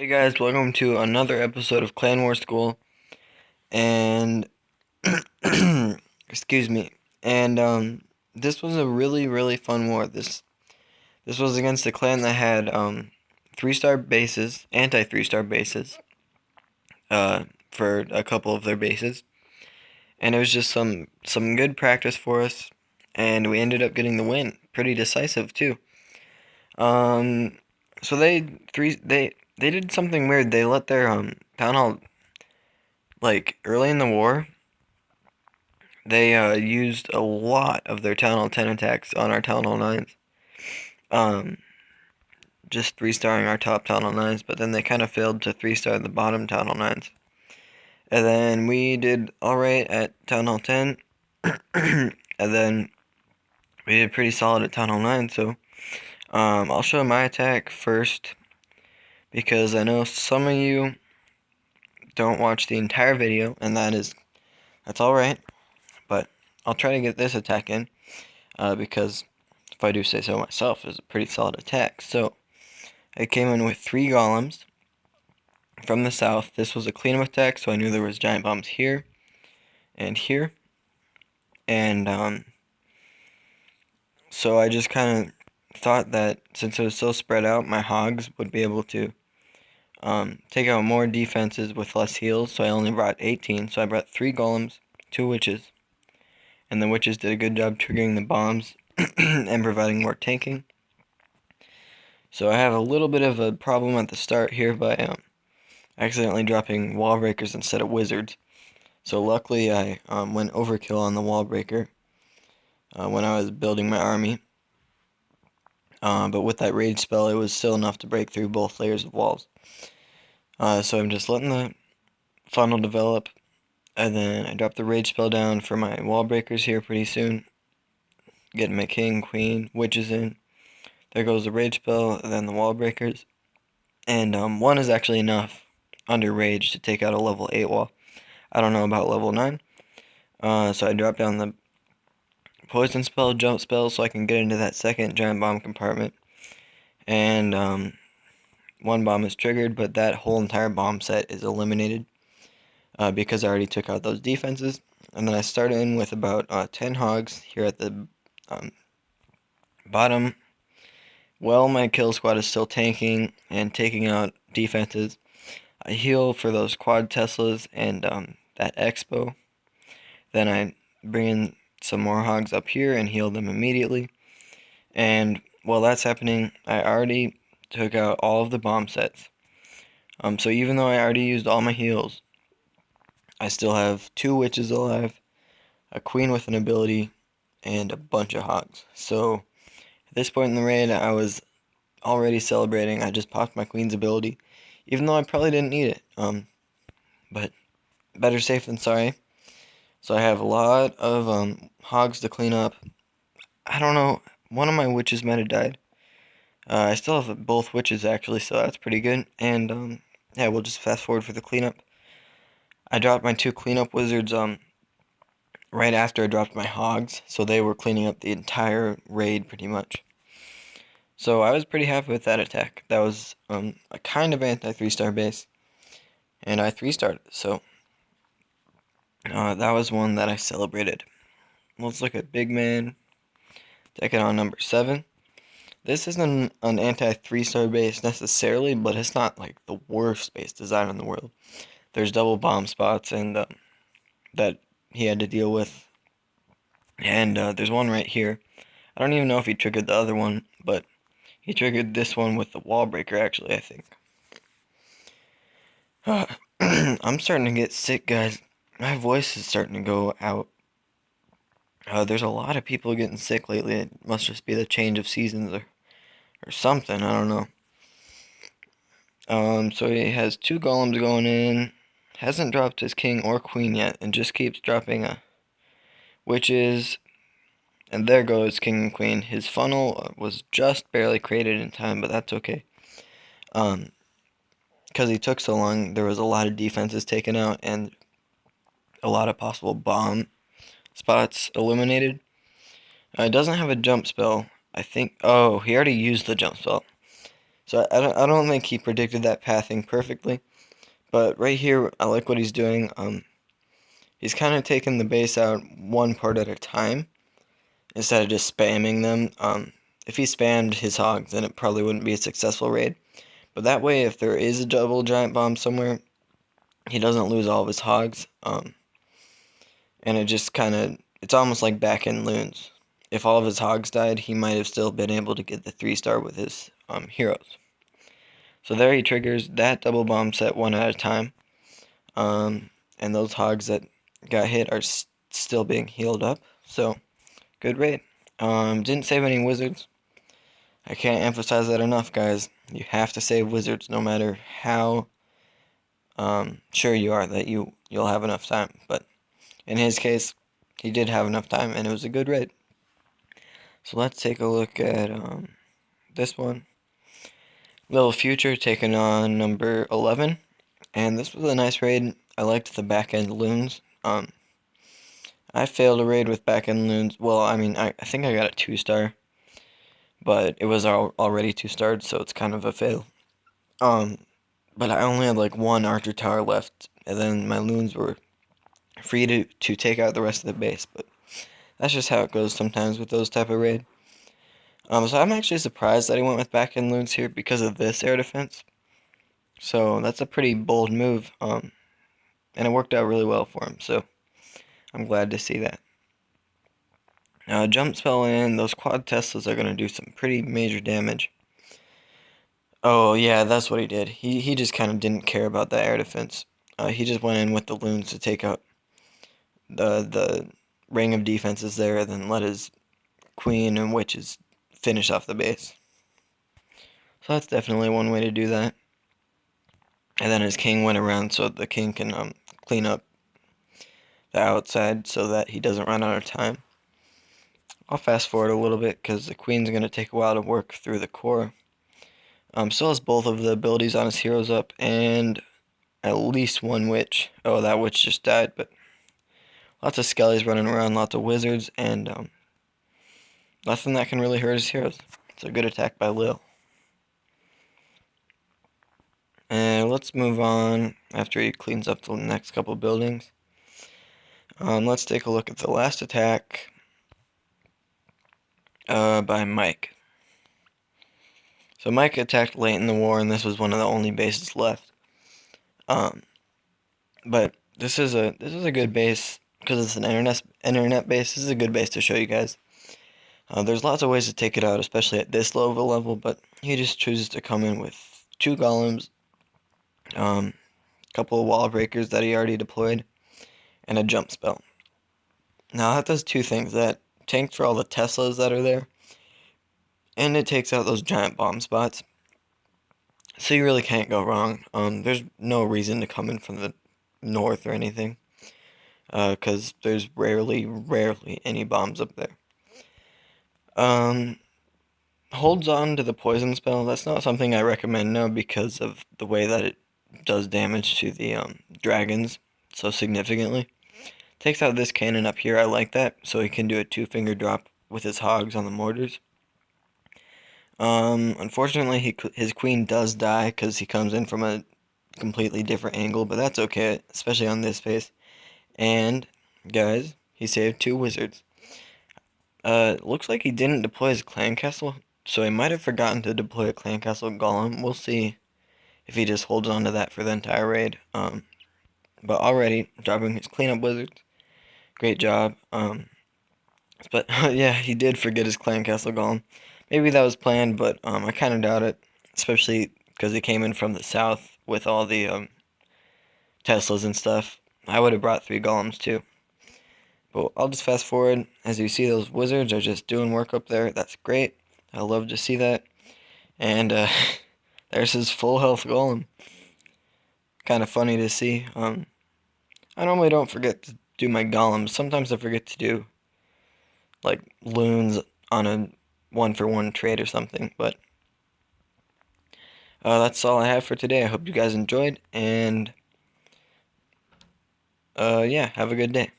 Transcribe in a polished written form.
Hey guys, welcome to another episode of Clan War School, and excuse me, and this was a really fun war. This was against a clan that had 3-star bases, anti-3-star bases, for a couple of their bases, and it was just some good practice for us, and we ended up getting the win, pretty decisive too. Um, so they did something weird. They let their town hall, like, early in the war, they used a lot of their Town Hall 10 attacks on our Town Hall 9s. Um, just 3-starring our top Town Hall 9s, but then they kind of failed to 3-star the bottom Town Hall 9s. And then we did alright at Town Hall 10, and then we did pretty solid at Town Hall 9, so I'll show my attack first, because I know some of you don't watch the entire video, and that's alright, but I'll try to get this attack in, because if I do say so myself, is a pretty solid attack. So I came in with 3 golems from the south. This was a cleanup attack, so I knew there was giant bombs here and here, and so I just kind of thought that since it was so spread out, my hogs would be able to take out more defenses with less heals. So I only brought 18. So I brought 3 golems, 2 witches, and the witches did a good job triggering the bombs and providing more tanking. So I have a little bit of a problem at the start here by accidentally dropping wall breakers instead of wizards. So luckily I went overkill on the wall breaker when I was building my army. But with that rage spell, it was still enough to break through both layers of walls. So I'm just letting the funnel develop, and then I drop the rage spell down for my wall breakers here pretty soon. Getting my king, queen, witches in. There goes the rage spell, and then the wall breakers. And 1 is actually enough under rage to take out a level 8 wall. I don't know about level 9. So I drop down the poison spell, jump spell, so I can get into that second giant bomb compartment. And 1 bomb is triggered, but that whole entire bomb set is eliminated because I already took out those defenses. And then I start in with about 10 hogs here at the bottom. Well, my kill squad is still tanking and taking out defenses. I heal for those quad Teslas and that expo. Then I bring in some more hogs up here and heal them immediately. And while that's happening, I already took out all of the bomb sets. So even though I already used all my heals, I still have 2 witches alive, a queen with an ability, and a bunch of hogs. So at this point in the raid, I was already celebrating. I just popped my queen's ability, even though I probably didn't need it. But better safe than sorry. So I have a lot of hogs to clean up. I don't know, one of my witches might have died. I still have both witches actually, so that's pretty good. And yeah, we'll just fast forward for the cleanup. I dropped my 2 cleanup wizards right after I dropped my hogs, so they were cleaning up the entire raid pretty much. So I was pretty happy with that attack. That was a kind of anti-3-star base, and I 3-starred it, so that was one that I celebrated. Let's look at Big Man, taking on number 7. This isn't an anti-3-star base necessarily, but it's not like the worst base design in the world. There's double bomb spots and that he had to deal with, and there's one right here. I don't even know if he triggered the other one, but he triggered this one with the wall breaker actually, I think. I'm starting to get sick, guys. My voice is starting to go out. There's a lot of people getting sick lately. It must just be the change of seasons or something. I don't know. So he has 2 golems going in. Hasn't dropped his king or queen yet, and just keeps dropping witches. And there goes king and queen. His funnel was just barely created in time, but that's okay. Because he took so long, there was a lot of defenses taken out and a lot of possible bomb spots eliminated. It doesn't have a jump spell. I think. Oh, he already used the jump spell. So I don't think he predicted that pathing perfectly, but right here I like what he's doing. He's kind of taking the base out one part at a time instead of just spamming them. If he spammed his hogs, then it probably wouldn't be a successful raid. But that way, if there is a double giant bomb somewhere, he doesn't lose all of his hogs. And it just kind of, it's almost like back end loons. If all of his hogs died, he might have still been able to get the 3-star with his heroes. So there he triggers that double bomb set one at a time. And those hogs that got hit are still being healed up. So, good raid. Didn't save any wizards. I can't emphasize that enough, guys. You have to save wizards no matter how sure you are that you'll have enough time. But in his case, he did have enough time, and it was a good raid. So let's take a look at this one. Little Future taking on number 11. And this was a nice raid. I liked the back end loons. I failed a raid with back end loons. Well, I mean, I think I got a 2-star. But it was already 2-starred, so it's kind of a fail. But I only had like one archer tower left, and then my loons were free to take out the rest of the base. But that's just how it goes sometimes with those type of raid. So I'm actually surprised that he went with back end loons here because of this air defense. So that's a pretty bold move, and it worked out really well for him. So I'm glad to see that. Now jump spell in, those quad Teslas are gonna do some pretty major damage. Oh yeah, that's what he did. He just kind of didn't care about that air defense. He just went in with the loons to take out the ring of defenses there, and then let his queen and witches finish off the base. So that's definitely one way to do that. And then his king went around so the king can clean up the outside so that he doesn't run out of time. I'll fast forward a little bit because the queen's going to take a while to work through the core. Still has both of the abilities on his heroes up and at least one witch. Oh, that witch just died, but lots of skellies running around, lots of wizards, and nothing that can really hurt his heroes. It's a good attack by Lil. And let's move on after he cleans up the next couple buildings. Let's take a look at the last attack by Mike. So Mike attacked late in the war, and this was one of the only bases left. But this is a good base because it's an internet base. This is a good base to show you guys. There's lots of ways to take it out, especially at this low of a level, but he just chooses to come in with 2 golems, a couple of wall breakers that he already deployed, and a jump spell. Now that does 2 things. That tanks for all the Teslas that are there, and it takes out those giant bomb spots. So you really can't go wrong. There's no reason to come in from the north or anything, because there's rarely any bombs up there. Holds on to the poison spell. That's not something I recommend now because of the way that it does damage to the dragons so significantly. Takes out this cannon up here. I like that, so he can do a 2-finger drop with his hogs on the mortars. Unfortunately, his queen does die because he comes in from a completely different angle, but that's okay, especially on this base. And, guys, he saved 2 wizards. Looks like he didn't deploy his clan castle, so he might have forgotten to deploy a clan castle golem. We'll see if he just holds on to that for the entire raid. But already, dropping his cleanup wizards. Great job. But yeah, he did forget his clan castle golem. Maybe that was planned, but I kind of doubt it, especially because he came in from the south with all the Teslas and stuff. I would have brought 3 golems too. But I'll just fast forward. As you see, those wizards are just doing work up there. That's great. I love to see that. And there's his full health golem. Kind of funny to see. I normally don't forget to do my golems. Sometimes I forget to do like loons on a 1-for-1 trade or something. But that's all I have for today. I hope you guys enjoyed. And yeah, have a good day.